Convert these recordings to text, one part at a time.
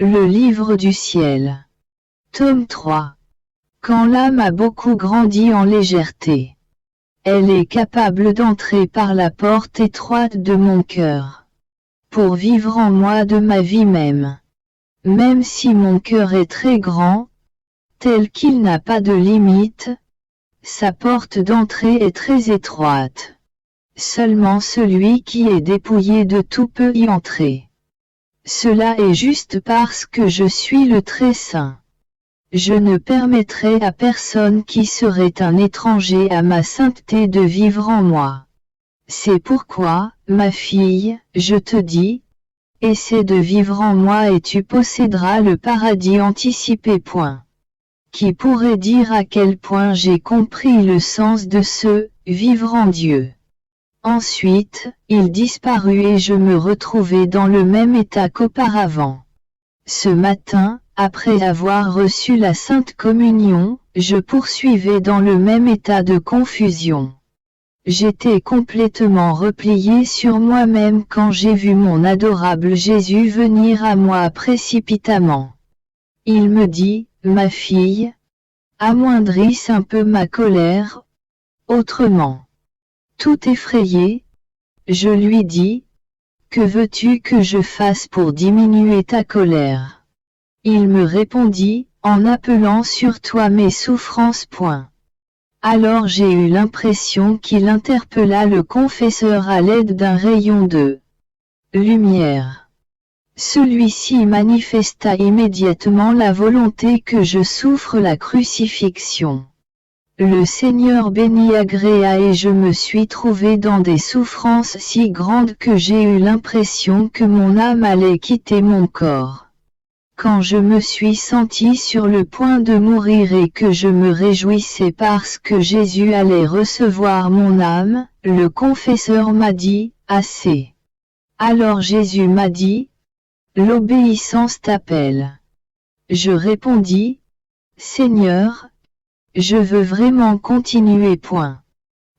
Le livre du ciel. Tome 3. Quand l'âme a beaucoup grandi en légèreté, elle est capable d'entrer par la porte étroite de mon cœur, pour vivre en moi de ma vie même. Même si mon cœur est très grand, tel qu'il n'a pas de limite, sa porte d'entrée est très étroite. Seulement celui qui est dépouillé de tout peut y entrer. Cela est juste parce que je suis le Très Saint. Je ne permettrai à personne qui serait un étranger à ma sainteté de vivre en moi. C'est pourquoi, ma fille, je te dis, essaie de vivre en moi et tu posséderas le paradis anticipé. Qui pourrait dire à quel point j'ai compris le sens de ce « vivre en Dieu ». Ensuite, il disparut et je me retrouvai dans le même état qu'auparavant. Ce matin, après avoir reçu la Sainte Communion, je poursuivais dans le même état de confusion. J'étais complètement replié sur moi-même quand j'ai vu mon adorable Jésus venir à moi précipitamment. Il me dit, ma fille, amoindrisse un peu ma colère, autrement. Tout effrayé, je lui dis, que veux-tu que je fasse pour diminuer ta colère? Il me répondit, en appelant sur toi mes souffrances. Alors j'ai eu l'impression qu'il interpella le confesseur à l'aide d'un rayon de lumière. Celui-ci manifesta immédiatement la volonté que je souffre la crucifixion. Le Seigneur bénit agréa et je me suis trouvé dans des souffrances si grandes que j'ai eu l'impression que mon âme allait quitter mon corps. Quand je me suis senti sur le point de mourir et que je me réjouissais parce que Jésus allait recevoir mon âme, le confesseur m'a dit, assez. Alors Jésus m'a dit, l'obéissance t'appelle. Je répondis, Seigneur, je veux vraiment continuer.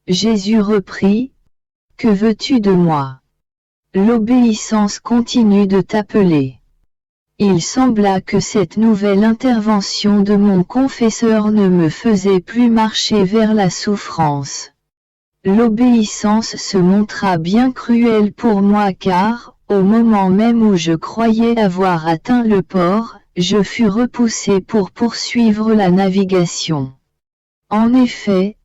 Jésus reprit, que veux-tu de moi? L'obéissance continue de t'appeler. Il sembla que cette nouvelle intervention de mon confesseur ne me faisait plus marcher vers la souffrance. L'obéissance se montra bien cruelle pour moi car, au moment même où je croyais avoir atteint le port, je fus repoussé pour poursuivre la navigation. En effet,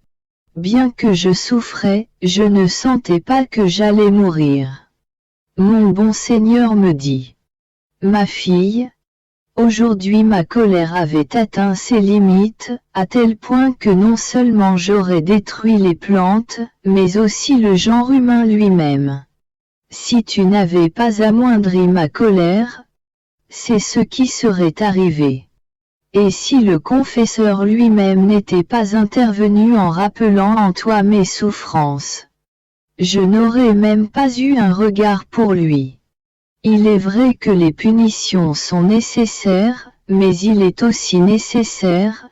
bien que je souffrais, je ne sentais pas que j'allais mourir. Mon bon Seigneur me dit, ma fille, aujourd'hui ma colère avait atteint ses limites, à tel point que non seulement j'aurais détruit les plantes, mais aussi le genre humain lui-même. Si tu n'avais pas amoindri ma colère, c'est ce qui serait arrivé. Et si le confesseur lui-même n'était pas intervenu en rappelant en toi mes souffrances, je n'aurais même pas eu un regard pour lui. Il est vrai que les punitions sont nécessaires, mais il est aussi nécessaire,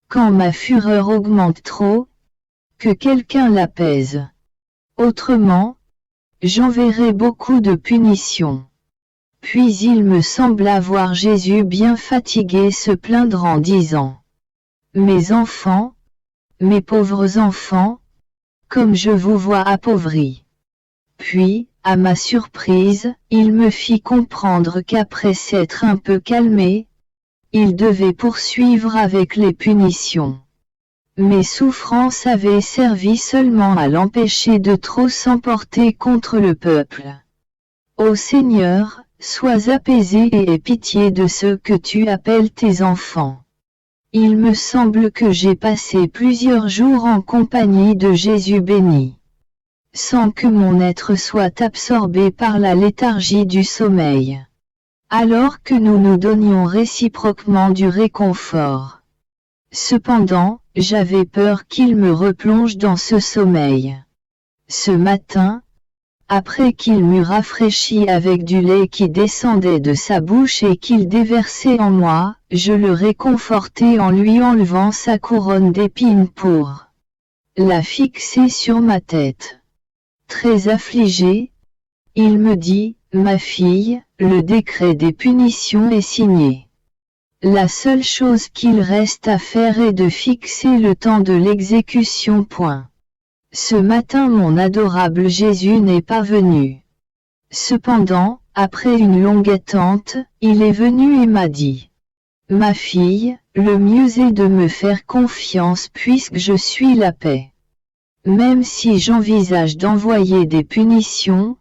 quand ma fureur augmente trop, que quelqu'un l'apaise. Autrement, j'enverrai beaucoup de punitions. Puis il me sembla voir Jésus bien fatigué se plaindre en disant, mes enfants, mes pauvres enfants, comme je vous vois appauvris. Puis, à ma surprise, il me fit comprendre qu'après s'être un peu calmé, il devait poursuivre avec les punitions. Mes souffrances avaient servi seulement à l'empêcher de trop s'emporter contre le peuple. Ô Seigneur, sois apaisé et aie pitié de ceux que tu appelles tes enfants. Il me semble que j'ai passé plusieurs jours en compagnie de Jésus béni, sans que mon être soit absorbé par la léthargie du sommeil. Alors que nous nous donnions réciproquement du réconfort. Cependant, j'avais peur qu'il me replonge dans ce sommeil. Ce matin, après qu'il m'eut rafraîchi avec du lait qui descendait de sa bouche et qu'il déversait en moi, je le réconfortai en lui enlevant sa couronne d'épines pour la fixer sur ma tête. Très affligé, il me dit, ma fille, le décret des punitions est signé. La seule chose qu'il reste à faire est de fixer le temps de l'exécution. Ce matin mon adorable Jésus n'est pas venu. Cependant, après une longue attente, il est venu et m'a dit: Ma fille, le mieux est de me faire confiance puisque je suis la paix. Même si j'envisage d'envoyer des punitions,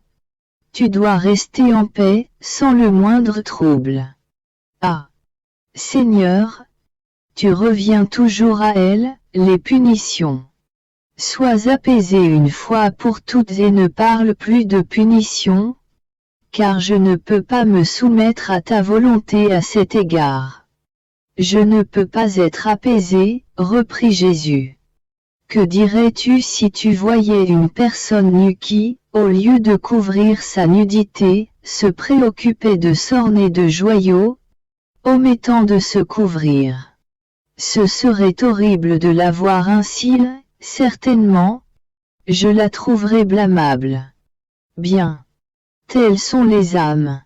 tu dois rester en paix, sans le moindre trouble. Ah! Seigneur, tu reviens toujours à elles, les punitions. Sois apaisé une fois pour toutes et ne parle plus de punitions, car je ne peux pas me soumettre à ta volonté à cet égard. Je ne peux pas être apaisé, reprit Jésus. Que dirais-tu si tu voyais une personne nue qui, au lieu de couvrir sa nudité, se préoccupait de s'orner de joyaux, omettant de se couvrir? Ce serait horrible de la voir ainsi, certainement. Je la trouverais blâmable. Bien. Telles sont les âmes.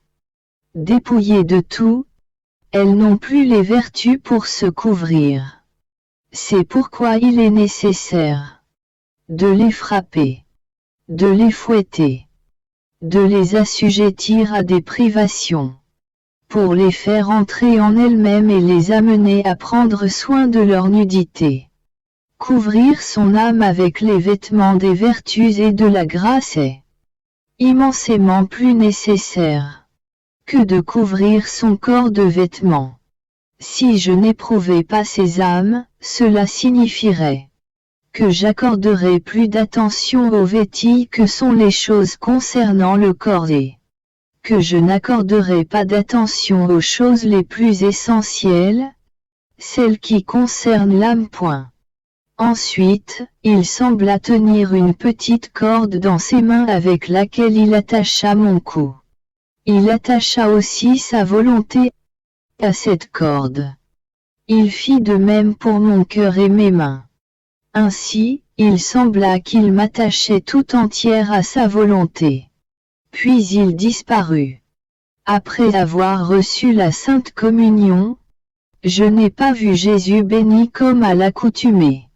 Dépouillées de tout, elles n'ont plus les vertus pour se couvrir. C'est pourquoi il est nécessaire de les frapper, de les fouetter, de les assujettir à des privations, pour les faire entrer en elles-mêmes et les amener à prendre soin de leur nudité. Couvrir son âme avec les vêtements des vertus et de la grâce est immensément plus nécessaire que de couvrir son corps de vêtements. Si je n'éprouvais pas ces âmes, cela signifierait que j'accorderais plus d'attention aux vêtilles que sont les choses concernant le corps et que je n'accorderai pas d'attention aux choses les plus essentielles, celles qui concernent l'âme. Ensuite, il sembla tenir une petite corde dans ses mains avec laquelle il attacha mon cou. Il attacha aussi sa volonté à cette corde. Il fit de même pour mon cœur et mes mains. Ainsi, il sembla qu'il m'attachait tout entière à sa volonté. Puis il disparut. Après avoir reçu la Sainte Communion, je n'ai pas vu Jésus béni comme à l'accoutumée.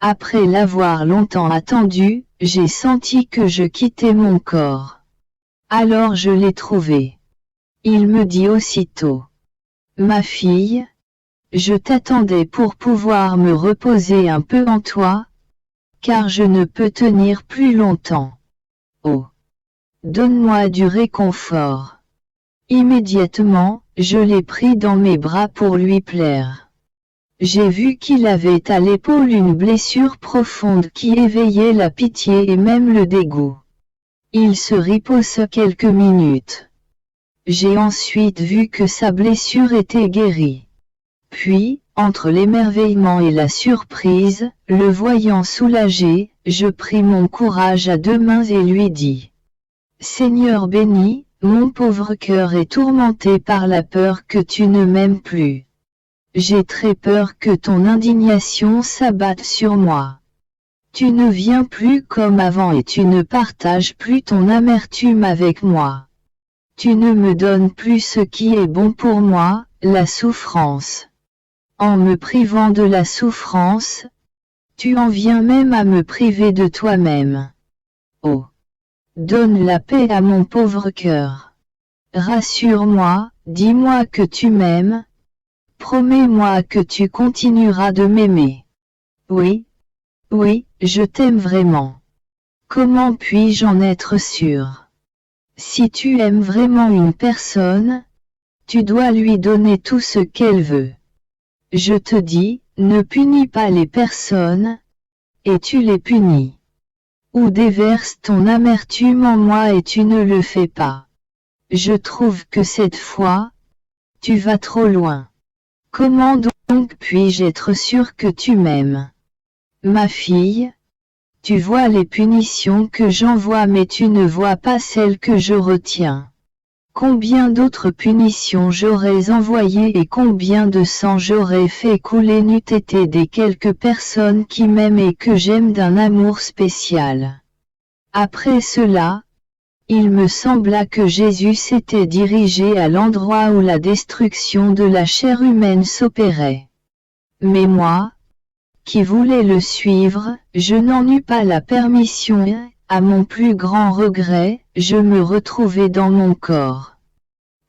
Après l'avoir longtemps attendu, j'ai senti que je quittais mon corps. Alors je l'ai trouvé. Il me dit aussitôt: Ma fille, je t'attendais pour pouvoir me reposer un peu en toi, car je ne peux tenir plus longtemps. Oh! Donne-moi du réconfort. Immédiatement, je l'ai pris dans mes bras pour lui plaire. J'ai vu qu'il avait à l'épaule une blessure profonde qui éveillait la pitié et même le dégoût. Il se riposta quelques minutes. J'ai ensuite vu que sa blessure était guérie. Puis, entre l'émerveillement et la surprise, le voyant soulagé, je pris mon courage à deux mains et lui dis: Seigneur béni, mon pauvre cœur est tourmenté par la peur que tu ne m'aimes plus. J'ai très peur que ton indignation s'abatte sur moi. Tu ne viens plus comme avant et tu ne partages plus ton amertume avec moi. Tu ne me donnes plus ce qui est bon pour moi, la souffrance. En me privant de la souffrance, tu en viens même à me priver de toi-même. Oh! Donne la paix à mon pauvre cœur. Rassure-moi, dis-moi que tu m'aimes. Promets-moi que tu continueras de m'aimer. Oui, oui, je t'aime vraiment. Comment puis-je en être sûr? Si tu aimes vraiment une personne, tu dois lui donner tout ce qu'elle veut. Je te dis, ne punis pas les personnes, et tu les punis. Ou déverse ton amertume en moi et tu ne le fais pas. Je trouve que cette fois, tu vas trop loin. Comment donc puis-je être sûr que tu m'aimes? Ma fille, tu vois les punitions que j'envoie mais tu ne vois pas celles que je retiens. Combien d'autres punitions j'aurais envoyées et combien de sang j'aurais fait couler n'eût été des quelques personnes qui m'aiment et que j'aime d'un amour spécial. Après cela, il me sembla que Jésus s'était dirigé à l'endroit où la destruction de la chair humaine s'opérait. Mais moi, qui voulais le suivre, je n'en eus pas la permission et, à mon plus grand regret, je me retrouvai dans mon corps.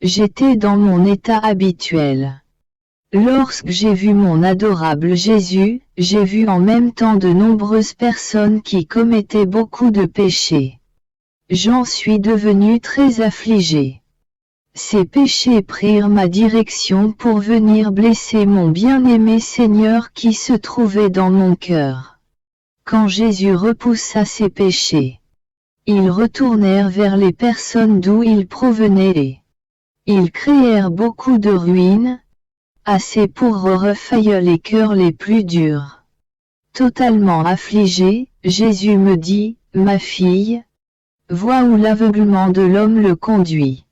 J'étais dans mon état habituel. Lorsque j'ai vu mon adorable Jésus, j'ai vu en même temps de nombreuses personnes qui commettaient beaucoup de péchés. J'en suis devenu très affligé. Ces péchés prirent ma direction pour venir blesser mon bien-aimé Seigneur qui se trouvait dans mon cœur. Quand Jésus repoussa ces péchés, ils retournèrent vers les personnes d'où ils provenaient et ils créèrent beaucoup de ruines, assez pour refaire les cœurs les plus durs. Totalement affligé, Jésus me dit, « Ma fille, vois où l'aveuglement de l'homme le conduit.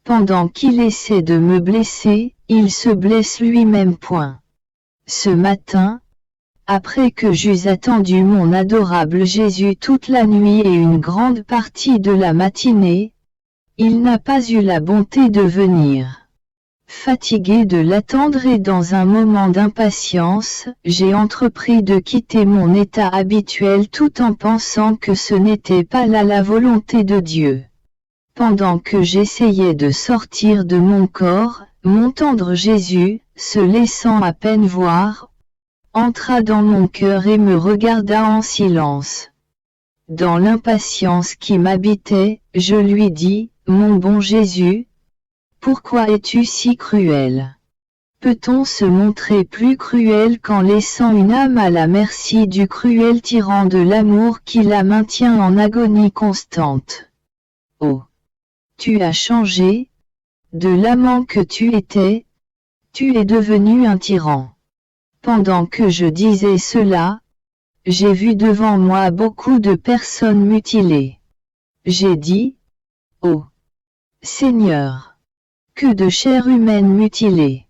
Pendant qu'il essaie de me blesser, il se blesse lui-même point. » Ce matin, après que j'eus attendu mon adorable Jésus toute la nuit et une grande partie de la matinée, il n'a pas eu la bonté de venir. Fatigué de l'attendre et dans un moment d'impatience, j'ai entrepris de quitter mon état habituel tout en pensant que ce n'était pas là la volonté de Dieu. Pendant que j'essayais de sortir de mon corps, mon tendre Jésus, se laissant à peine voir, entra dans mon cœur et me regarda en silence. Dans l'impatience qui m'habitait, je lui dis, « Mon bon Jésus, pourquoi es-tu si cruel? Peut-on se montrer plus cruel qu'en laissant une âme à la merci du cruel tyran de l'amour qui la maintient en agonie constante? Oh! Tu as changé, de l'amant que tu étais, tu es devenu un tyran. » Pendant que je disais cela, j'ai vu devant moi beaucoup de personnes mutilées. J'ai dit, « Oh! Seigneur! Que de chair humaine mutilée!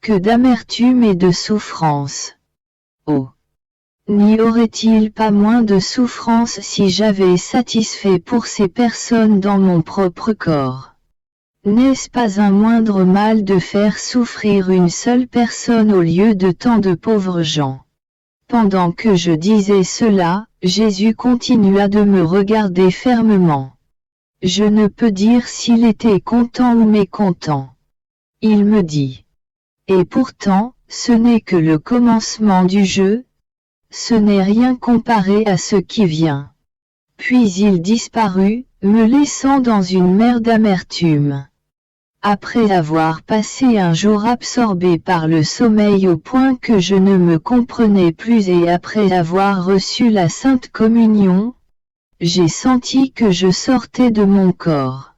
Que d'amertume et de souffrance! Oh! N'y aurait-il pas moins de souffrance si j'avais satisfait pour ces personnes dans mon propre corps? N'est-ce pas un moindre mal de faire souffrir une seule personne au lieu de tant de pauvres gens? » Pendant que je disais cela, Jésus continua de me regarder fermement. Je ne peux dire s'il était content ou mécontent. Il me dit. Et pourtant, ce n'est que le commencement du jeu. Ce n'est rien comparé à ce qui vient. Puis il disparut, me laissant dans une mer d'amertume. Après avoir passé un jour absorbé par le sommeil au point que je ne me comprenais plus et après avoir reçu la Sainte Communion, j'ai senti que je sortais de mon corps.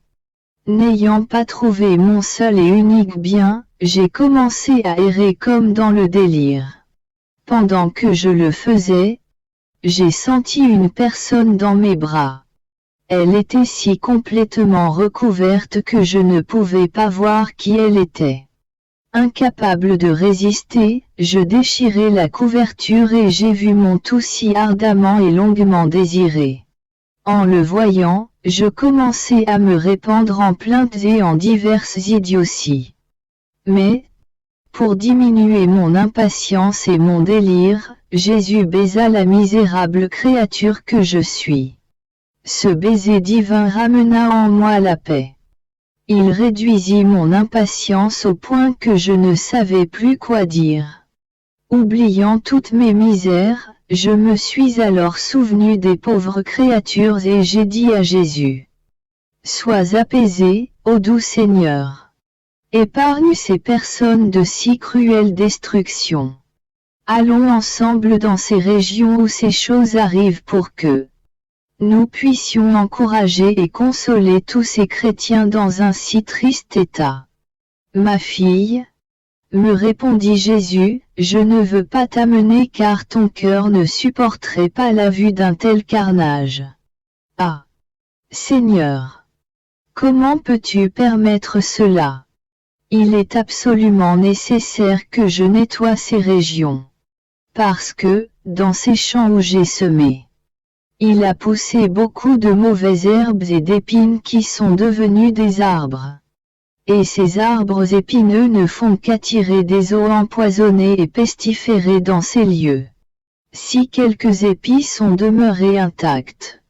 N'ayant pas trouvé mon seul et unique bien, j'ai commencé à errer comme dans le délire. Pendant que je le faisais, j'ai senti une personne dans mes bras. Elle était si complètement recouverte que je ne pouvais pas voir qui elle était. Incapable de résister, je déchirai la couverture et j'ai vu mon tout si ardemment et longuement désiré. En le voyant, je commençai à me répandre en plaintes et en diverses idioties. Mais, pour diminuer mon impatience et mon délire, Jésus baisa la misérable créature que je suis. Ce baiser divin ramena en moi la paix. Il réduisit mon impatience au point que je ne savais plus quoi dire. Oubliant toutes mes misères, je me suis alors souvenu des pauvres créatures et j'ai dit à Jésus. Sois apaisé, ô doux Seigneur. Épargne ces personnes de si cruelle destruction. Allons ensemble dans ces régions où ces choses arrivent pour que nous puissions encourager et consoler tous ces chrétiens dans un si triste état. Ma fille, me répondit Jésus, je ne veux pas t'amener car ton cœur ne supporterait pas la vue d'un tel carnage. Ah! Seigneur! Comment peux-tu permettre cela? Il est absolument nécessaire que je nettoie ces régions. Parce que, dans ces champs où j'ai semé Il a poussé beaucoup de mauvaises herbes et d'épines qui sont devenues des arbres. Et ces arbres épineux ne font qu'attirer des eaux empoisonnées et pestiférées dans ces lieux. Si quelques épis sont demeurés intacts,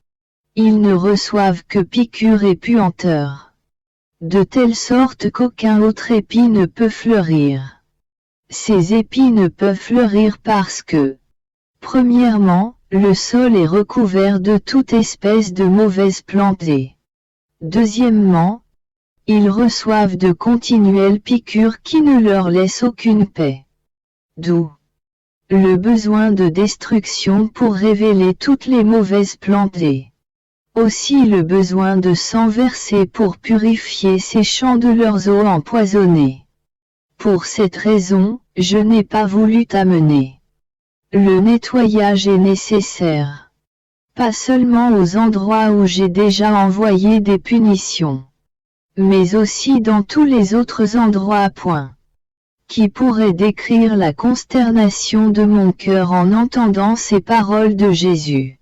ils ne reçoivent que piqûres et puanteurs. De telle sorte qu'aucun autre épi ne peut fleurir. Ces épis ne peuvent fleurir parce que, premièrement, le sol est recouvert de toute espèce de mauvaises plantes et, deuxièmement, ils reçoivent de continuelles piqûres qui ne leur laissent aucune paix. D'où le besoin de destruction pour révéler toutes les mauvaises plantes et aussi le besoin de sang versé pour purifier ces champs de leurs eaux empoisonnées. Pour cette raison, je n'ai pas voulu t'amener. Le nettoyage est nécessaire. Pas seulement aux endroits où j'ai déjà envoyé des punitions, mais aussi dans tous les autres endroits à point. Qui pourrait décrire la consternation de mon cœur en entendant ces paroles de Jésus.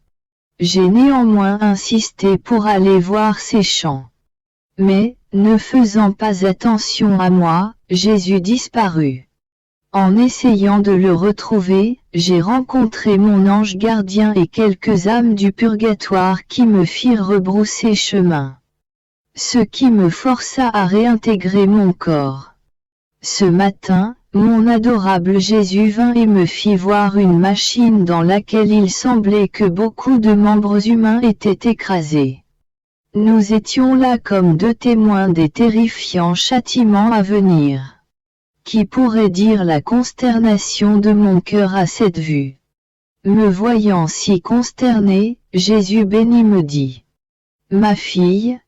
J'ai néanmoins insisté pour aller voir ces champs. Mais, ne faisant pas attention à moi, Jésus disparut. En essayant de le retrouver, j'ai rencontré mon ange gardien et quelques âmes du purgatoire qui me firent rebrousser chemin. Ce qui me força à réintégrer mon corps. Ce matin, mon adorable Jésus vint et me fit voir une machine dans laquelle il semblait que beaucoup de membres humains étaient écrasés. Nous étions là comme deux témoins des terrifiants châtiments à venir. Qui pourrait dire la consternation de mon cœur à cette vue? Me voyant si consterné, Jésus béni me dit: Ma fille,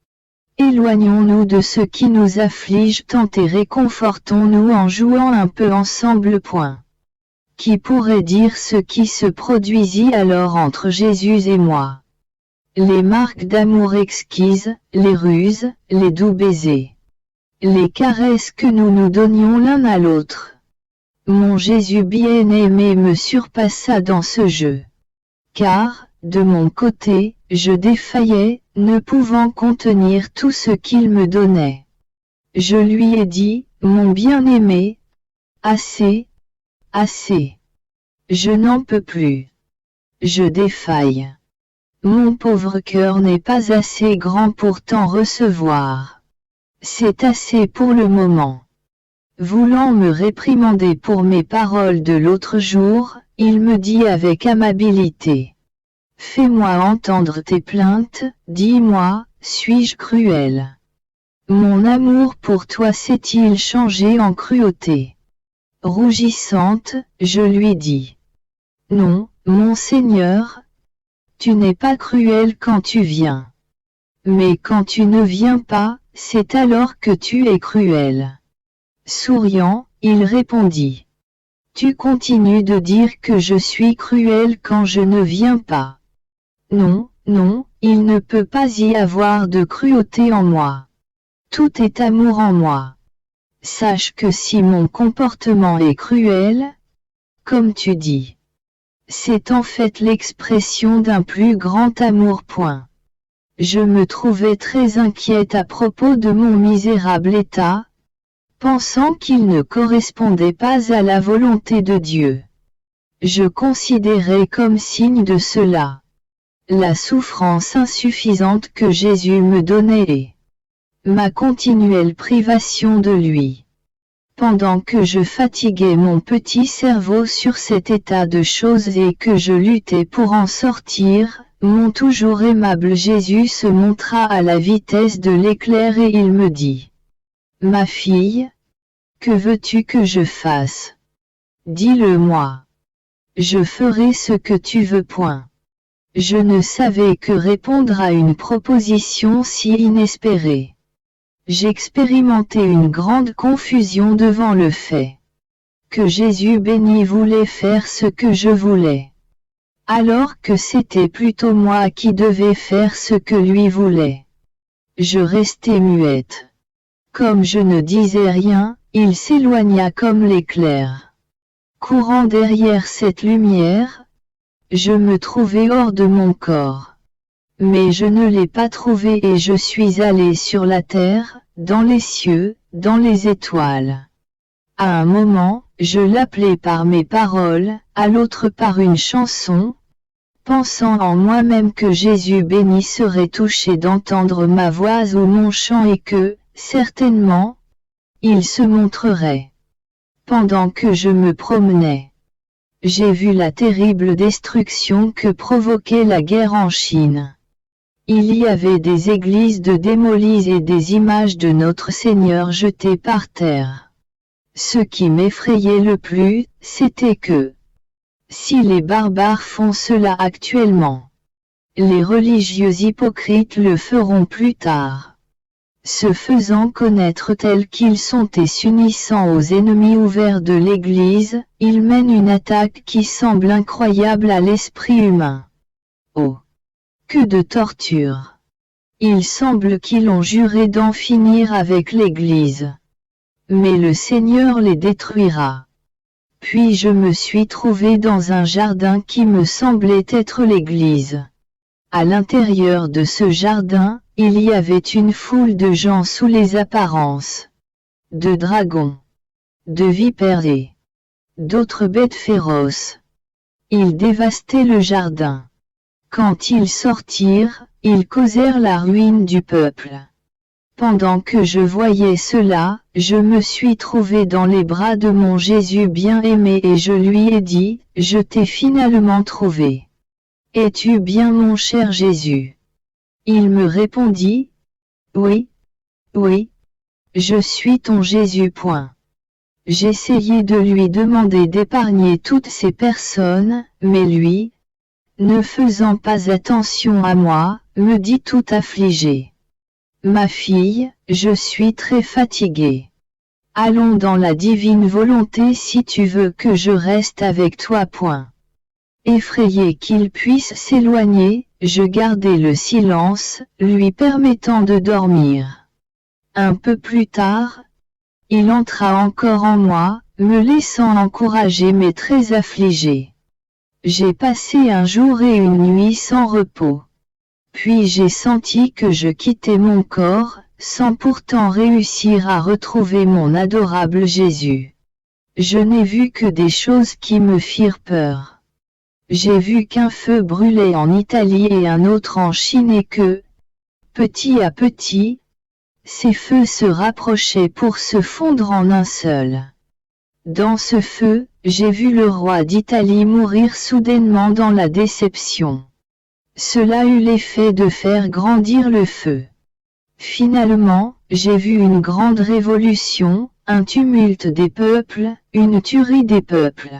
éloignons-nous de ce qui nous afflige tant et réconfortons-nous en jouant un peu ensemble. Qui pourrait dire ce qui se produisit alors entre Jésus et moi? Les marques d'amour exquises, les ruses, les doux baisers, les caresses que nous nous donnions l'un à l'autre. Mon Jésus bien-aimé me surpassa dans ce jeu. Car, de mon côté, je défaillais, ne pouvant contenir tout ce qu'il me donnait. Je lui ai dit, mon bien-aimé, assez, assez. Je n'en peux plus. Je défaille. Mon pauvre cœur n'est pas assez grand pour t'en recevoir. C'est assez pour le moment. Voulant me réprimander pour mes paroles de l'autre jour, il me dit avec amabilité: Fais-moi entendre tes plaintes, dis-moi, suis-je cruel? Mon amour pour toi s'est-il changé en cruauté? Rougissante, je lui dis: Non, mon Seigneur, tu n'es pas cruel quand tu viens. Mais quand tu ne viens pas, c'est alors que tu es cruel. Souriant, il répondit: Tu continues de dire que je suis cruel quand je ne viens pas. Non, non, il ne peut pas y avoir de cruauté en moi. Tout est amour en moi. Sache que si mon comportement est cruel, comme tu dis, c'est en fait l'expression d'un plus grand amour. Je me trouvais très inquiète à propos de mon misérable état, pensant qu'il ne correspondait pas à la volonté de Dieu. Je considérais comme signe de cela la souffrance insuffisante que Jésus me donnait et ma continuelle privation de lui. Pendant que je fatiguais mon petit cerveau sur cet état de choses et que je luttais pour en sortir, mon toujours aimable Jésus se montra à la vitesse de l'éclair et il me dit: Ma fille, que veux-tu que je fasse? Dis-le-moi. Je ferai ce que tu veux. Je ne savais que répondre à une proposition si inespérée. J'expérimentais une grande confusion devant le fait que Jésus béni voulait faire ce que je voulais, alors que c'était plutôt moi qui devais faire ce que lui voulait. Je restais muette. Comme je ne disais rien, il s'éloigna comme l'éclair. Courant derrière cette lumière, je me trouvais hors de mon corps. Mais je ne l'ai pas trouvé et je suis allé sur la terre, dans les cieux, dans les étoiles. À un moment, je l'appelais par mes paroles, à l'autre par une chanson, pensant en moi-même que Jésus béni serait touché d'entendre ma voix ou mon chant et que, certainement, il se montrerait. Pendant que je me promenais, j'ai vu la terrible destruction que provoquait la guerre en Chine. Il y avait des églises de démolies et des images de notre Seigneur jetées par terre. Ce qui m'effrayait le plus, c'était que, si les barbares font cela actuellement, les religieux hypocrites le feront plus tard. Se faisant connaître tels qu'ils sont et s'unissant aux ennemis ouverts de l'Église, ils mènent une attaque qui semble incroyable à l'esprit humain. Oh! Que de torture! Il semble qu'ils ont juré d'en finir avec l'Église. Mais le Seigneur les détruira. Puis je me suis trouvé dans un jardin qui me semblait être l'Église. À l'intérieur de ce jardin, il y avait une foule de gens sous les apparences de dragons, de vipères et d'autres bêtes féroces. Ils dévastaient le jardin. Quand ils sortirent, ils causèrent la ruine du peuple. Pendant que je voyais cela, je me suis trouvé dans les bras de mon Jésus bien-aimé et je lui ai dit, « Je t'ai finalement trouvé. Es-tu bien mon cher Jésus ?» Il me répondit, « Oui, oui, je suis ton Jésus. » J'essayai de lui demander d'épargner toutes ces personnes, mais lui, ne faisant pas attention à moi, me dit tout affligé. « Ma fille, je suis très fatigué. Allons dans la divine volonté si tu veux que je reste avec toi. » Effrayé qu'il puisse s'éloigner, je gardai le silence, lui permettant de dormir. Un peu plus tard, il entra encore en moi, me laissant encourager mais très affligé. J'ai passé un jour et une nuit sans repos. Puis j'ai senti que je quittais mon corps, sans pourtant réussir à retrouver mon adorable Jésus. Je n'ai vu que des choses qui me firent peur. J'ai vu qu'un feu brûlait en Italie et un autre en Chine et que, petit à petit, ces feux se rapprochaient pour se fondre en un seul. Dans ce feu, j'ai vu le roi d'Italie mourir soudainement dans la déception. Cela eut l'effet de faire grandir le feu. Finalement, j'ai vu une grande révolution, un tumulte des peuples, une tuerie des peuples.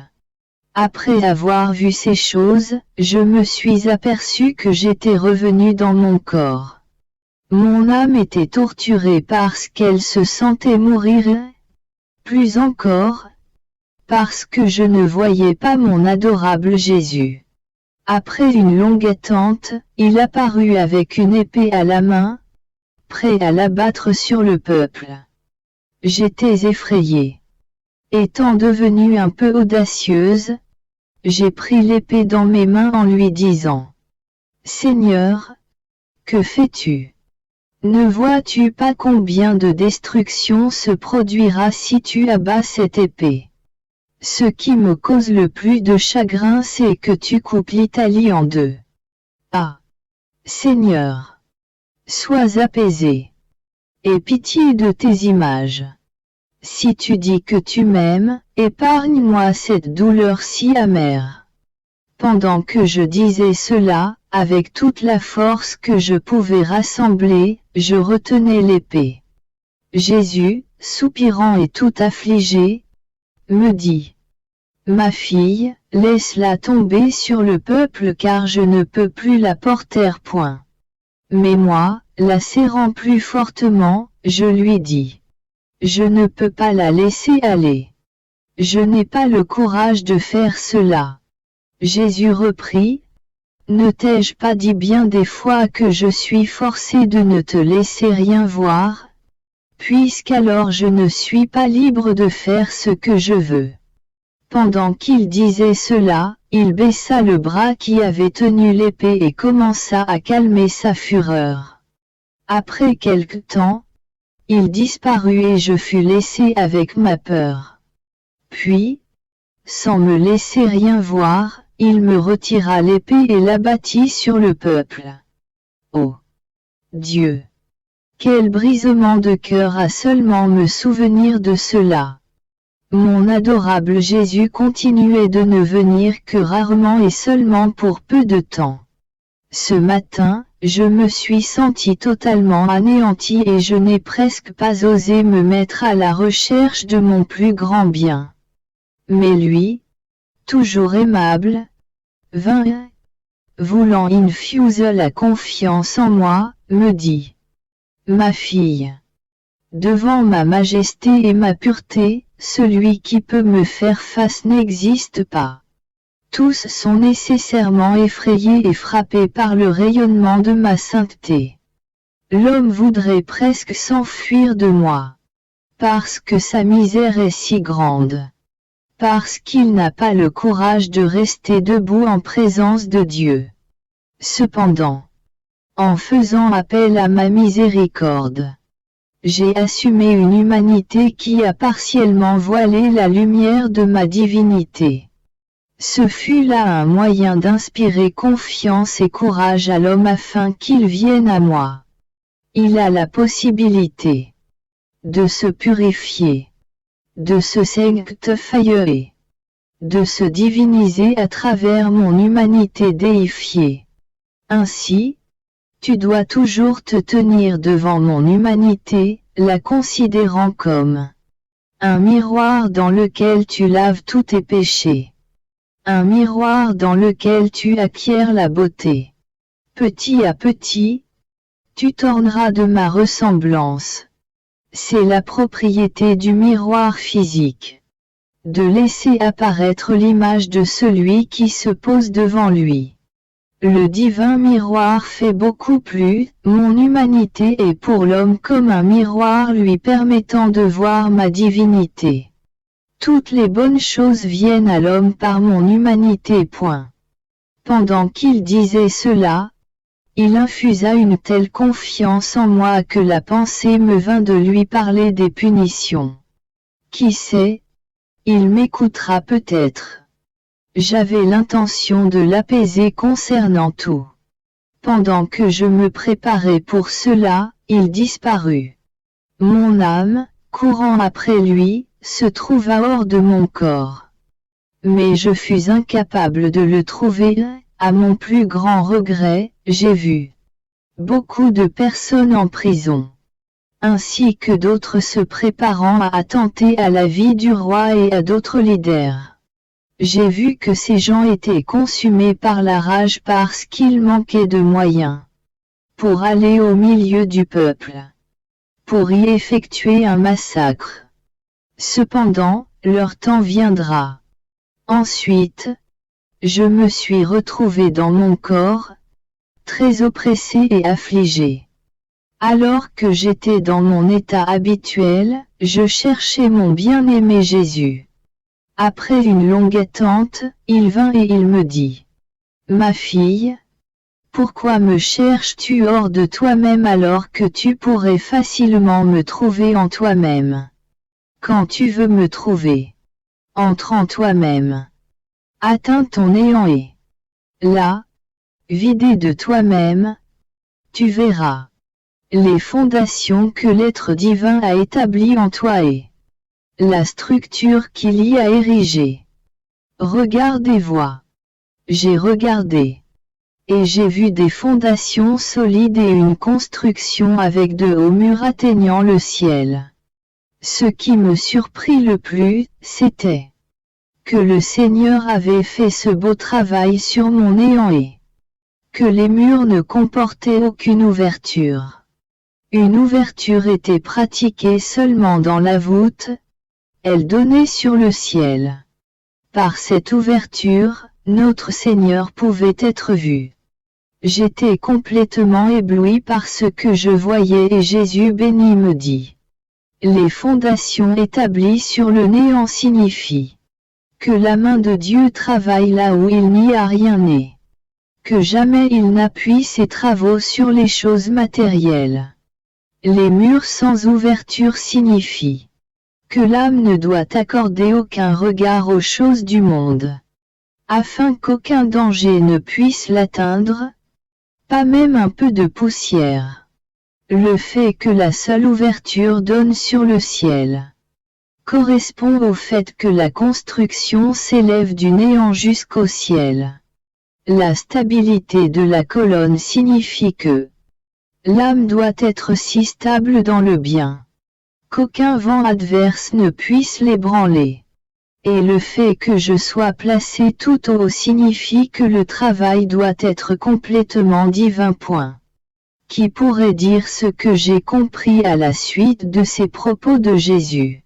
Après avoir vu ces choses, je me suis aperçu que j'étais revenu dans mon corps. Mon âme était torturée parce qu'elle se sentait mourir. Plus encore, parce que je ne voyais pas mon adorable Jésus. Après une longue attente, il apparut avec une épée à la main, prêt à l'abattre sur le peuple. J'étais effrayée. Étant devenue un peu audacieuse, j'ai pris l'épée dans mes mains en lui disant, « Seigneur, que fais-tu? Ne vois-tu pas combien de destruction se produira si tu abats cette épée? Ce qui me cause le plus de chagrin c'est que tu coupes l'Italie en deux. Ah! Seigneur! Sois apaisé. Aie pitié de tes images. Si tu dis que tu m'aimes, épargne-moi cette douleur si amère. » Pendant que je disais cela, avec toute la force que je pouvais rassembler, je retenais l'épée. Jésus, soupirant et tout affligé, me dit, « Ma fille, laisse-la tomber sur le peuple car je ne peux plus la porter. » Mais moi, la serrant plus fortement, je lui dis, « Je ne peux pas la laisser aller. Je n'ai pas le courage de faire cela. » Jésus reprit, « Ne t'ai-je pas dit bien des fois que je suis forcé de ne te laisser rien voir, puisqu'alors je ne suis pas libre de faire ce que je veux. Pendant qu'il disait cela, il baissa le bras qui avait tenu l'épée et commença à calmer sa fureur. Après quelque temps, il disparut et je fus laissé avec ma peur. Puis, sans me laisser rien voir, il me retira l'épée et l'abattit sur le peuple. Oh Dieu! Quel brisement de cœur à seulement me souvenir de cela! Mon adorable Jésus continuait de ne venir que rarement et seulement pour peu de temps. Ce matin, je me suis senti totalement anéanti et je n'ai presque pas osé me mettre à la recherche de mon plus grand bien. Mais lui, toujours aimable, vint, voulant infuser la confiance en moi, me dit: Ma fille, devant ma majesté et ma pureté, celui qui peut me faire face n'existe pas. Tous sont nécessairement effrayés et frappés par le rayonnement de ma sainteté. L'homme voudrait presque s'enfuir de moi, parce que sa misère est si grande, parce qu'il n'a pas le courage de rester debout en présence de Dieu. Cependant, en faisant appel à ma miséricorde, j'ai assumé une humanité qui a partiellement voilé la lumière de ma divinité. Ce fut là un moyen d'inspirer confiance et courage à l'homme afin qu'il vienne à moi. Il a la possibilité de se purifier, de se sanctifier, de se diviniser à travers mon humanité déifiée. Ainsi, tu dois toujours te tenir devant mon humanité, la considérant comme un miroir dans lequel tu laves tous tes péchés. Un miroir dans lequel tu acquiers la beauté. Petit à petit, tu t'orneras de ma ressemblance. C'est la propriété du miroir physique, de laisser apparaître l'image de celui qui se pose devant lui. Le divin miroir fait beaucoup plus, mon humanité est pour l'homme comme un miroir lui permettant de voir ma divinité. Toutes les bonnes choses viennent à l'homme par mon humanité. Point. Pendant qu'il disait cela, il infusa une telle confiance en moi que la pensée me vint de lui parler des punitions. Qui sait, il m'écoutera peut-être. J'avais l'intention de l'apaiser concernant tout. Pendant que je me préparais pour cela, il disparut. Mon âme, courant après lui, se trouva hors de mon corps. Mais je fus incapable de le trouver, à mon plus grand regret, j'ai vu beaucoup de personnes en prison, ainsi que d'autres se préparant à attenter à la vie du roi et à d'autres leaders. J'ai vu que ces gens étaient consumés par la rage parce qu'ils manquaient de moyens pour aller au milieu du peuple, pour y effectuer un massacre. Cependant, leur temps viendra. Ensuite, je me suis retrouvé dans mon corps, très oppressé et affligé. Alors que j'étais dans mon état habituel, je cherchais mon bien-aimé Jésus. Après une longue attente, il vint et il me dit: Ma fille, pourquoi me cherches-tu hors de toi-même alors que tu pourrais facilement me trouver en toi-même? Quand tu veux me trouver, entre en toi-même. Atteins ton néant et là, vidé de toi-même, tu verras les fondations que l'être divin a établies en toi et la structure qu'il y a érigée. Regarde et vois. J'ai regardé. Et j'ai vu des fondations solides et une construction avec de hauts murs atteignant le ciel. Ce qui me surprit le plus, c'était que le Seigneur avait fait ce beau travail sur mon néant et que les murs ne comportaient aucune ouverture. Une ouverture était pratiquée seulement dans la voûte, elle donnait sur le ciel. Par cette ouverture, notre Seigneur pouvait être vu. J'étais complètement ébloui par ce que je voyais et Jésus béni me dit: Les fondations établies sur le néant signifient Que la main de Dieu travaille là où il n'y a rien né. Que jamais il n'appuie ses travaux sur les choses matérielles. Les murs sans ouverture signifient que l'âme ne doit accorder aucun regard aux choses du monde, afin qu'aucun danger ne puisse l'atteindre, pas même un peu de poussière. Le fait que la seule ouverture donne sur le ciel correspond au fait que la construction s'élève du néant jusqu'au ciel. La stabilité de la colonne signifie que l'âme doit être si stable dans le bien qu'aucun vent adverse ne puisse l'ébranler. Et le fait que je sois placé tout au haut signifie que le travail doit être complètement divin. Qui pourrait dire ce que j'ai compris à la suite de ces propos de Jésus?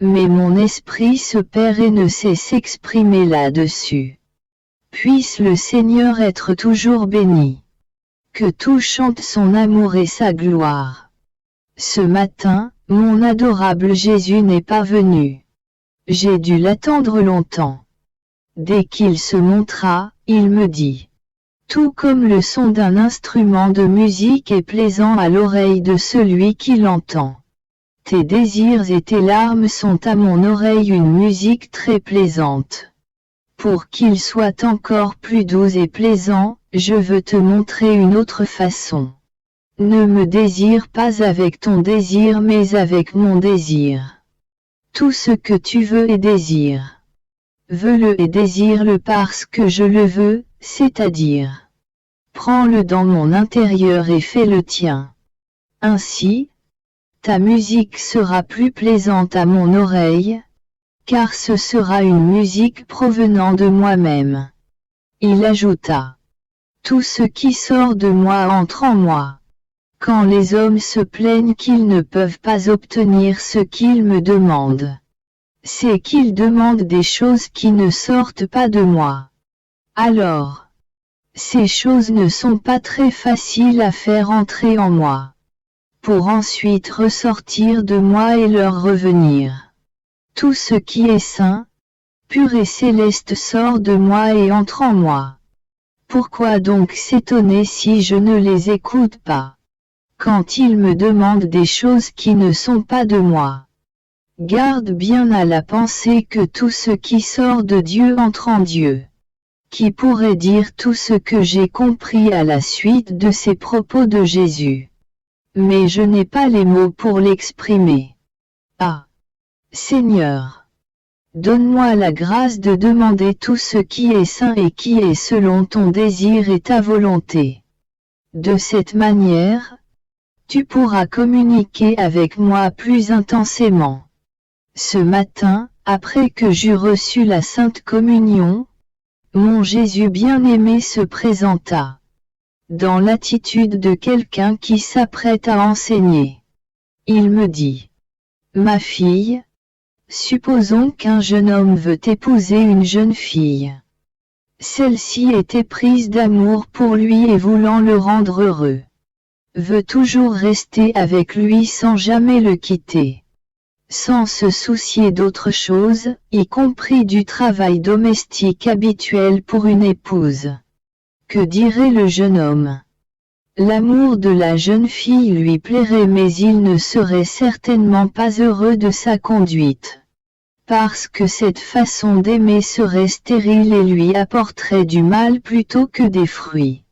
Mais mon esprit se perd et ne sait s'exprimer là-dessus. Puisse le Seigneur être toujours béni. Que tout chante son amour et sa gloire. Ce matin, mon adorable Jésus n'est pas venu. J'ai dû l'attendre longtemps. Dès qu'il se montra, il me dit, tout comme le son d'un instrument de musique est plaisant à l'oreille de celui qui l'entend. Tes désirs et tes larmes sont à mon oreille une musique très plaisante. Pour qu'il soit encore plus doux et plaisant, je veux te montrer une autre façon. Ne me désire pas avec ton désir mais avec mon désir. Tout ce que tu veux et désires. Veux-le et désire-le parce que je le veux, c'est-à-dire. Prends-le dans mon intérieur et fais le tien. Ainsi, ta musique sera plus plaisante à mon oreille, car ce sera une musique provenant de moi-même. Il ajouta. Tout ce qui sort de moi entre en moi. Quand les hommes se plaignent qu'ils ne peuvent pas obtenir ce qu'ils me demandent, c'est qu'ils demandent des choses qui ne sortent pas de moi. Alors, ces choses ne sont pas très faciles à faire entrer en moi, pour ensuite ressortir de moi et leur revenir. Tout ce qui est saint, pur et céleste sort de moi et entre en moi. Pourquoi donc s'étonner si je ne les écoute pas? Quand ils me demandent des choses qui ne sont pas de moi. Garde bien à la pensée que tout ce qui sort de Dieu entre en Dieu. Qui pourrait dire tout ce que j'ai compris à la suite de ces propos de Jésus? Mais je n'ai pas les mots pour l'exprimer. Ah! Seigneur! Donne-moi la grâce de demander tout ce qui est saint et qui est selon ton désir et ta volonté. De cette manière, tu pourras communiquer avec moi plus intensément. Ce matin, après que j'eus reçu la Sainte Communion, mon Jésus bien-aimé se présenta, dans l'attitude de quelqu'un qui s'apprête à enseigner. Il me dit, « Ma fille, supposons qu'un jeune homme veut épouser une jeune fille. Celle-ci était prise d'amour pour lui et voulant le rendre heureux. Veut toujours rester avec lui sans jamais le quitter. Sans se soucier d'autre chose, y compris du travail domestique habituel pour une épouse. Que dirait le jeune homme? L'amour de la jeune fille lui plairait mais il ne serait certainement pas heureux de sa conduite. Parce que cette façon d'aimer serait stérile et lui apporterait du mal plutôt que des fruits.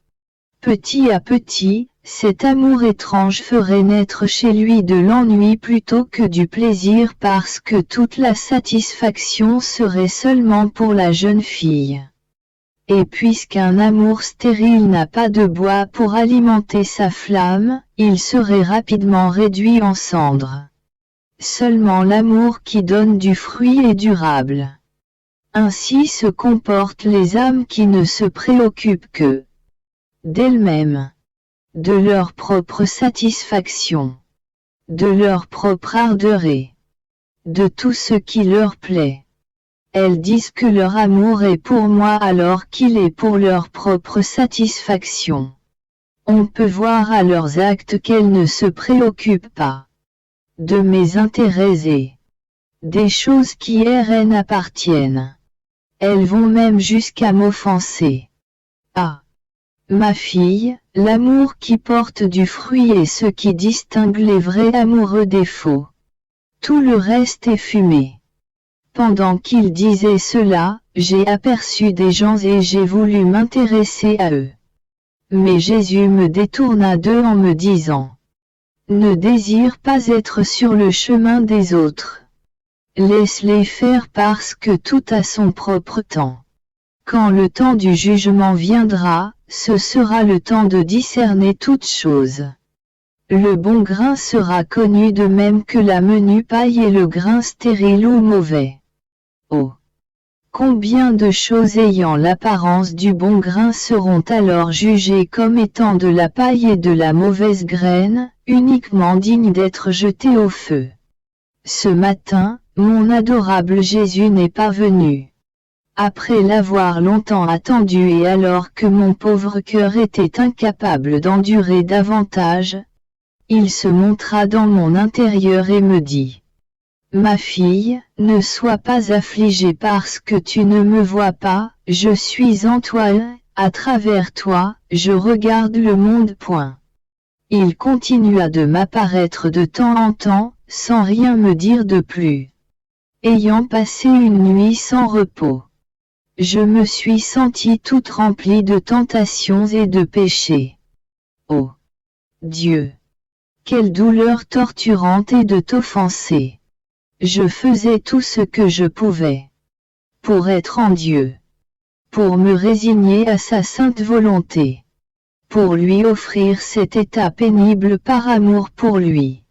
Petit à petit, cet amour étrange ferait naître chez lui de l'ennui plutôt que du plaisir parce que toute la satisfaction serait seulement pour la jeune fille. Et puisqu'un amour stérile n'a pas de bois pour alimenter sa flamme, il serait rapidement réduit en cendres. Seulement l'amour qui donne du fruit est durable. Ainsi se comportent les âmes qui ne se préoccupent que d'elles-mêmes, de leur propre satisfaction, de leur propre ardeur et de tout ce qui leur plaît. Elles disent que leur amour est pour moi alors qu'il est pour leur propre satisfaction. On peut voir à leurs actes qu'elles ne se préoccupent pas de mes intérêts et des choses qui RN appartiennent. elles vont même jusqu'à m'offenser. Ah! Ma fille, l'amour qui porte du fruit est ce qui distingue les vrais amoureux des faux. Tout le reste est fumée. Pendant qu'il disait cela, j'ai aperçu des gens et j'ai voulu m'intéresser à eux. Mais Jésus me détourna d'eux en me disant: ne désire pas être sur le chemin des autres. Laisse-les faire parce que tout a son propre temps. Quand le temps du jugement viendra, ce sera le temps de discerner toutes choses. Le bon grain sera connu de même que la menue paille et le grain stérile ou mauvais. Oh! Combien de choses ayant l'apparence du bon grain seront alors jugées comme étant de la paille et de la mauvaise graine, uniquement dignes d'être jetées au feu. Ce matin, mon adorable Jésus n'est pas venu. Après l'avoir longtemps attendu et alors que mon pauvre cœur était incapable d'endurer davantage, il se montra dans mon intérieur et me dit: ma fille, ne sois pas affligée parce que tu ne me vois pas, je suis en toi, à travers toi, je regarde le monde. Il continua de m'apparaître de temps en temps, sans rien me dire de plus. Ayant passé une nuit sans repos, je me suis sentie toute remplie de tentations et de péchés. Oh Dieu! Quelle douleur torturante est de t'offenser! Je faisais tout ce que je pouvais pour être en Dieu, pour me résigner à sa sainte volonté, pour lui offrir cet état pénible par amour pour lui.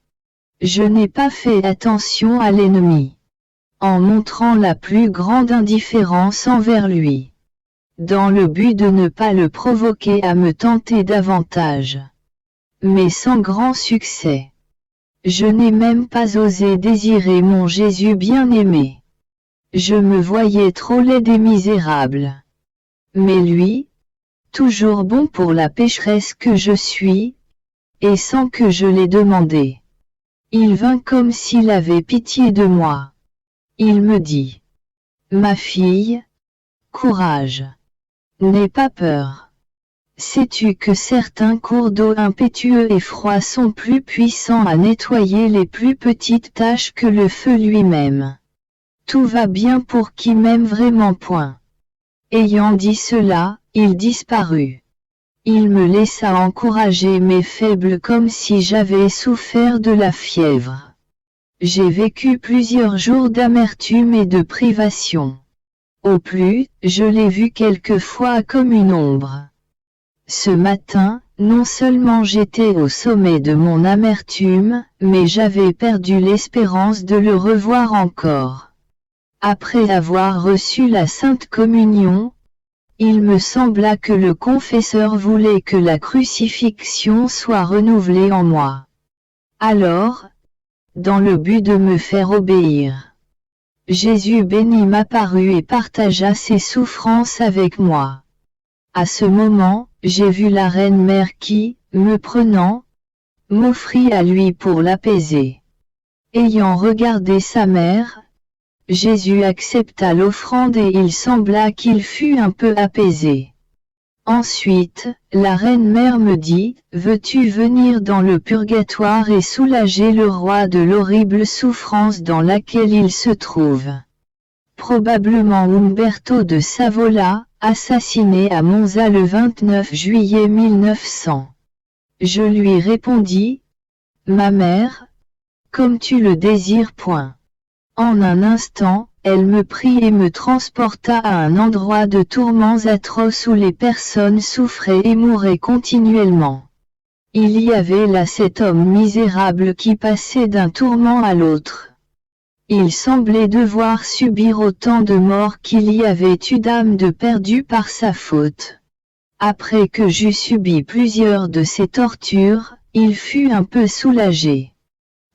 Je n'ai pas fait attention à l'ennemi, en montrant la plus grande indifférence envers lui, dans le but de ne pas le provoquer à me tenter davantage. Mais sans grand succès. Je n'ai même pas osé désirer mon Jésus bien-aimé. Je me voyais trop laid et misérable. Mais lui, toujours bon pour la pécheresse que je suis, et sans que je l'aie demandé, il vint comme s'il avait pitié de moi. Il me dit: ma fille, courage. N'aie pas peur. Sais-tu que certains cours d'eau impétueux et froids sont plus puissants à nettoyer les plus petites taches que le feu lui-même? Tout va bien pour qui m'aime vraiment. Ayant dit cela, il disparut. Il me laissa encourager mes faibles comme si j'avais souffert de la fièvre. J'ai vécu plusieurs jours d'amertume et de privation. Au plus, je l'ai vu quelquefois comme une ombre. Ce matin, non seulement j'étais au sommet de mon amertume, mais j'avais perdu l'espérance de le revoir encore. Après avoir reçu la Sainte Communion, il me sembla que le confesseur voulait que la crucifixion soit renouvelée en moi. Alors, dans le but de me faire obéir, Jésus béni m'apparut et partagea ses souffrances avec moi. À ce moment, j'ai vu la Reine Mère qui, me prenant, m'offrit à lui pour l'apaiser. Ayant regardé sa mère, Jésus accepta l'offrande et il sembla qu'il fût un peu apaisé. Ensuite, la Reine Mère me dit: veux-tu venir dans le purgatoire et soulager le roi de l'horrible souffrance dans laquelle il se trouve? Probablement Umberto de Savola, assassiné à Monza le 29 juillet 1900. Je lui répondis: ma mère, comme tu le désires. En un instant, elle me prit et me transporta à un endroit de tourments atroces où les personnes souffraient et mouraient continuellement. Il y avait là cet homme misérable qui passait d'un tourment à l'autre. Il semblait devoir subir autant de morts qu'il y avait eu d'âmes de perdues par sa faute. Après que j'eus subi plusieurs de ces tortures, il fut un peu soulagé.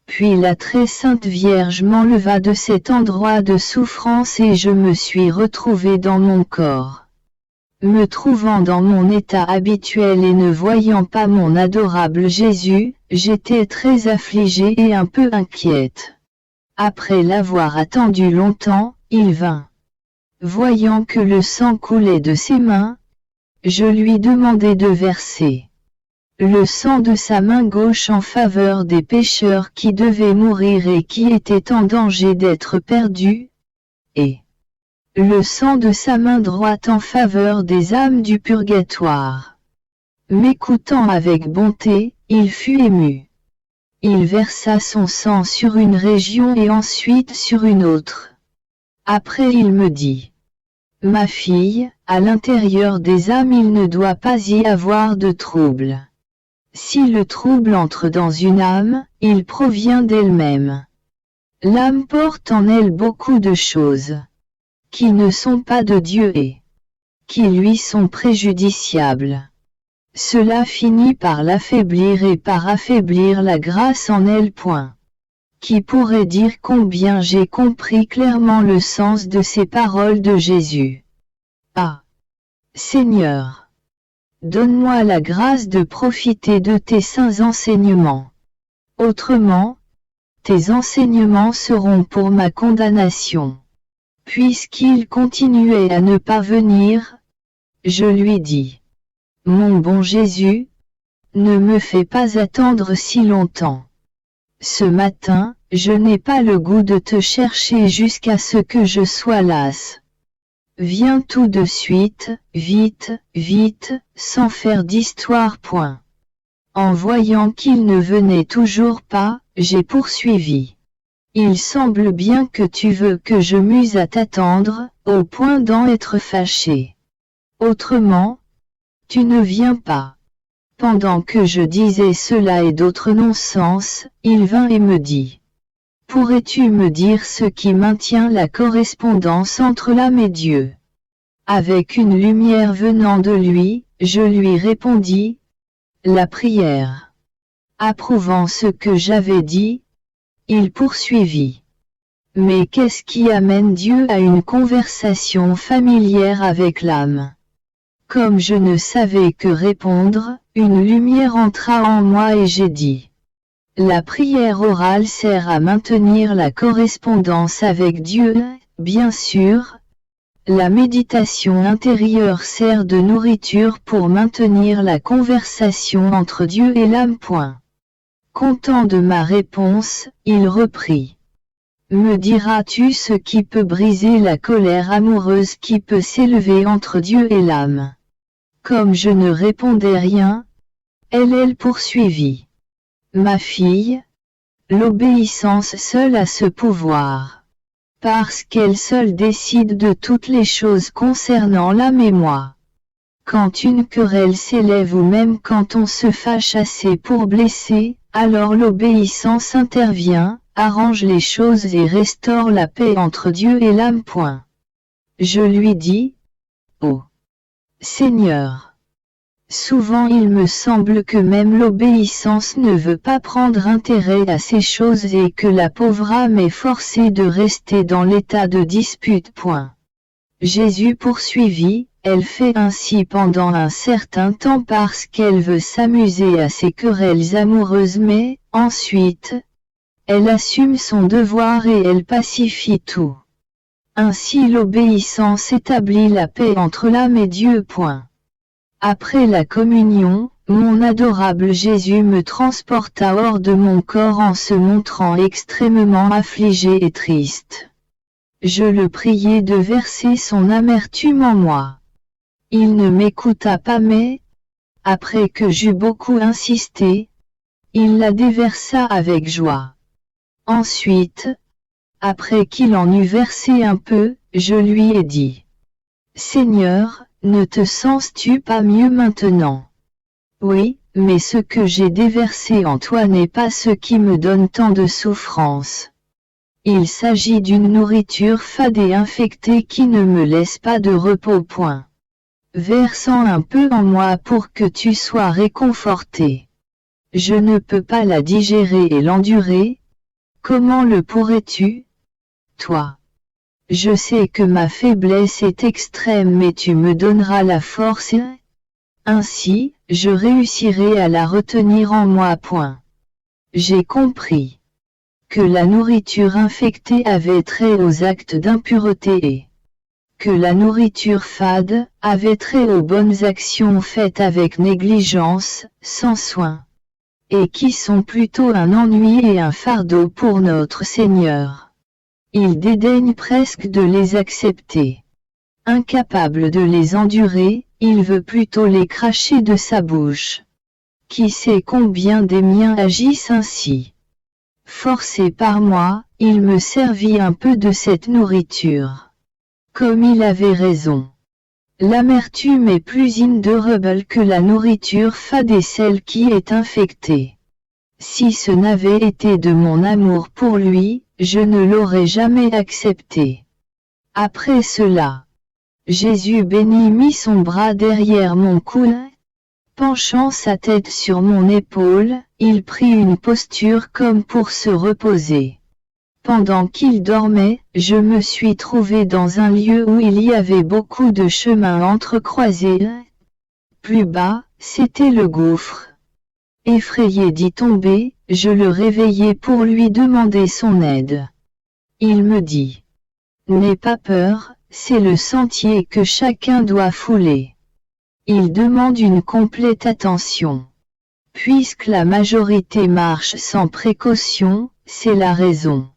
Puis la très sainte Vierge m'enleva de cet endroit de souffrance et je me suis retrouvé dans mon corps. Me trouvant dans mon état habituel et ne voyant pas mon adorable Jésus, j'étais très affligée et un peu inquiète. Après l'avoir attendu longtemps, il vint. voyant que le sang coulait de ses mains, je lui demandai de verser le sang de sa main gauche en faveur des pécheurs qui devaient mourir et qui étaient en danger d'être perdus, et le sang de sa main droite en faveur des âmes du purgatoire. M'écoutant avec bonté, il fut ému. Il versa son sang sur une région et ensuite sur une autre. Après il me dit: Ma fille, à l'intérieur des âmes il ne doit pas y avoir de trouble. Si le trouble entre dans une âme, il provient d'elle-même. L'âme porte en elle beaucoup de choses qui ne sont pas de Dieu et qui lui sont préjudiciables. Cela finit par l'affaiblir et par affaiblir la grâce en elle. Qui pourrait dire combien j'ai compris clairement le sens de ces paroles de Jésus. Ah! Seigneur! Donne-moi la grâce de profiter de tes saints enseignements. Autrement, tes enseignements seront pour ma condamnation. Puisqu'il continuait à ne pas venir, je lui dis: Mon bon Jésus, ne me fais pas attendre si longtemps. Ce matin, je n'ai pas le goût de te chercher jusqu'à ce que je sois lasse. Viens tout de suite, vite, vite, sans faire d'histoire. En voyant qu'il ne venait toujours pas, j'ai poursuivi. Il semble bien que tu veux que je m'use à t'attendre, au point d'en être fâché. Autrement, tu ne viens pas. Pendant que je disais cela et d'autres non-sens, il vint et me dit: Pourrais-tu me dire ce qui maintient la correspondance entre l'âme et Dieu? Avec une lumière venant de lui, je lui répondis: La prière. Approuvant ce que j'avais dit, il poursuivit: Mais qu'est-ce qui amène Dieu à une conversation familière avec l'âme? Comme je ne savais que répondre, une lumière entra en moi et j'ai dit: La prière orale sert à maintenir la correspondance avec Dieu, bien sûr. La méditation intérieure sert de nourriture pour maintenir la conversation entre Dieu et l'âme. Content de ma réponse, il reprit: Me diras-tu ce qui peut briser la colère amoureuse qui peut s'élever entre Dieu et l'âme? Comme je ne répondais rien, elle poursuivit: Ma fille, l'obéissance seule a ce pouvoir. Parce qu'elle seule décide de toutes les choses concernant l'âme et moi. Quand une querelle s'élève ou même quand on se fâche assez pour blesser, alors l'obéissance intervient, arrange les choses et restaure la paix entre Dieu et l'âme. Je lui dis: Oh Seigneur! Souvent il me semble que même l'obéissance ne veut pas prendre intérêt à ces choses et que la pauvre âme est forcée de rester dans l'état de dispute. Jésus poursuivit: Elle fait ainsi pendant un certain temps parce qu'elle veut s'amuser à ces querelles amoureuses, mais, ensuite, elle assume son devoir et elle pacifie tout. Ainsi l'obéissance établit la paix entre l'âme et Dieu. Après la communion, mon adorable Jésus me transporta hors de mon corps en se montrant extrêmement affligé et triste. Je le priai de verser son amertume en moi. Il ne m'écouta pas mais, après que j'eus beaucoup insisté, il la déversa avec joie. Ensuite, après qu'il en eut versé un peu, je lui ai dit: Seigneur, ne te sens-tu pas mieux maintenant? Oui, mais ce que j'ai déversé en toi n'est pas ce qui me donne tant de souffrance. Il s'agit d'une nourriture fade et infectée qui ne me laisse pas de repos. Versant un peu en moi pour que tu sois réconforté. Je ne peux pas la digérer et l'endurer. Comment le pourrais-tu, toi? Je sais que ma faiblesse est extrême mais tu me donneras la force. Ainsi, je réussirai à la retenir en moi. J'ai compris que la nourriture infectée avait trait aux actes d'impureté et que la nourriture fade avait trait aux bonnes actions faites avec négligence, sans soin, et qui sont plutôt un ennui et un fardeau pour notre Seigneur. Il dédaigne presque de les accepter. Incapable de les endurer, il veut plutôt les cracher de sa bouche. Qui sait combien des miens agissent ainsi? Forcé par moi, il me servit un peu de cette nourriture. Comme il avait raison. L'amertume est plus indurable que la nourriture fade et celle qui est infectée. Si ce n'avait été de mon amour pour lui, je ne l'aurais jamais accepté. Après cela, Jésus béni mit son bras derrière mon cou. Penchant sa tête sur mon épaule, il prit une posture comme pour se reposer. Pendant qu'il dormait, je me suis trouvé dans un lieu où il y avait beaucoup de chemins entrecroisés. Plus bas, c'était le gouffre. Effrayé d'y tomber, je le réveillai pour lui demander son aide. Il me dit: « N'aie pas peur, c'est le sentier que chacun doit fouler. Il demande une complète attention. Puisque la majorité marche sans précaution, c'est la raison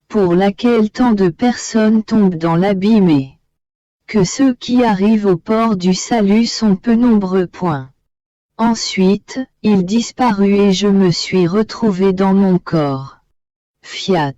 pour laquelle tant de personnes tombent dans l'abîme et que ceux qui arrivent au port du salut sont peu nombreux. » Ensuite, il disparut et je me suis retrouvé dans mon corps. Fiat.